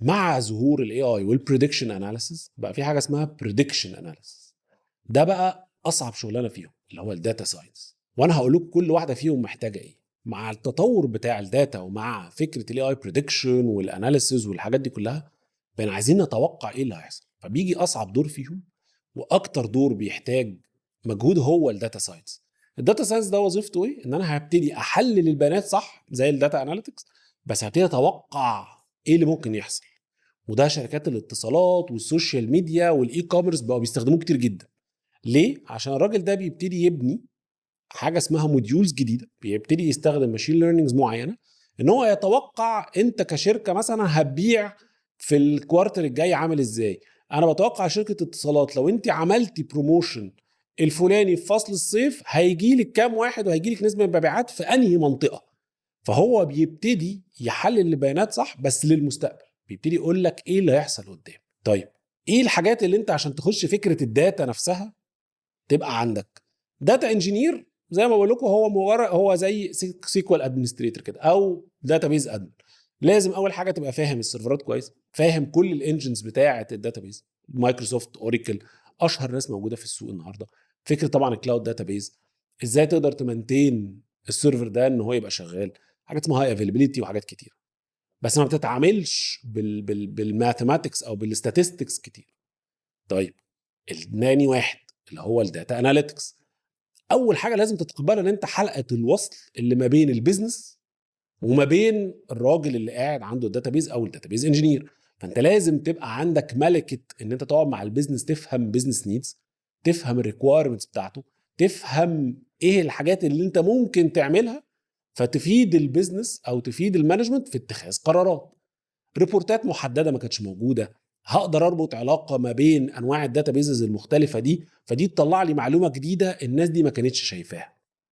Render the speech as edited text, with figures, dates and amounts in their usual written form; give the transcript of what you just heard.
مع ظهور الاي اي والبريدكشن اناليسيس بقى في حاجه اسمها بريدكشن اناليسيس. ده بقى اصعب شغلانه فيهم اللي هو الداتا ساينس، وانا هقول لكم كل واحده فيهم محتاجه ايه. مع التطور بتاع الداتا ومع فكره الاي اي بريدكشن والاناليسيس والحاجات دي كلها بقينا عايزين نتوقع ايه اللي هيحصل، فبيجي اصعب دور فيهم واكتر دور بيحتاج مجهود هو الداتا ساينس. الداتا ساينس ده وظيفته ايه؟ ان انا هبتدي احلل البيانات صح زي الداتا اناليتكس، بس هبتدي اتوقع ايه اللي ممكن يحصل. وده شركات الاتصالات والسوشيال ميديا والاي كوميرس بقوا بيستخدموه كتير جدا. ليه؟ عشان الراجل ده بيبتدي يبني حاجه اسمها موديولز جديده، بيبتدي يستخدم ماشين ليرنينجز معينه ان هو يتوقع انت كشركه مثلا هتبيع في الكوارتر الجاي عامل ازاي. انا بتوقع شركه اتصالات لو انت عملتي بروموشن الفلاني في فصل الصيف هيجي لك كام واحد وهيجي لك نسبه مبيعات في انهي منطقه. فهو بيبتدي يحلل البيانات صح بس للمستقبل، بيبتدي يقول لك ايه اللي هيحصل قدام. طيب ايه الحاجات اللي انت عشان تخش فكره الداتا نفسها تبقى عندك؟ داتا انجينير زي ما بقول لكم هو مجرد هو زي سيكوال ادمنستريتور كده او داتابيز ادمن. لازم اول حاجه تبقى فاهم السيرفرات كويس، فاهم كل الانجنز بتاعه الداتابيز، مايكروسوفت، اوراكل، اشهر ناس موجوده في السوق النهارده. فكره طبعا الكلاود داتابيز، ازاي تقدر تمنتين السيرفر ده ان هو يبقى شغال، حاجات اسمها هاي افيلابيلتي وحاجات كتير. بس ما بتتعاملش بالماثيماتكس او بالستاتستكس كتير. طيب الناني واحد اللي هو الداتا اناليتكس، اول حاجه لازم تتقبلها ان انت حلقه الوصل اللي ما بين البيزنس وما بين الراجل اللي قاعد عنده الداتابيز او الداتابيز انجينير. فانت لازم تبقى عندك ملكه ان انت تقعد مع البيزنس، تفهم بيزنس نيدز، تفهم الريكويرمنتس بتاعته، تفهم ايه الحاجات اللي انت ممكن تعملها فتفيد البيزنس او تفيد المانجمنت في اتخاذ قرارات. ريبورتات محدده ما كانتش موجوده، هقدر اربط علاقه ما بين انواع الداتابيزز المختلفه دي، فدي تطلع لي معلومه جديده الناس دي ما كانتش شايفاها.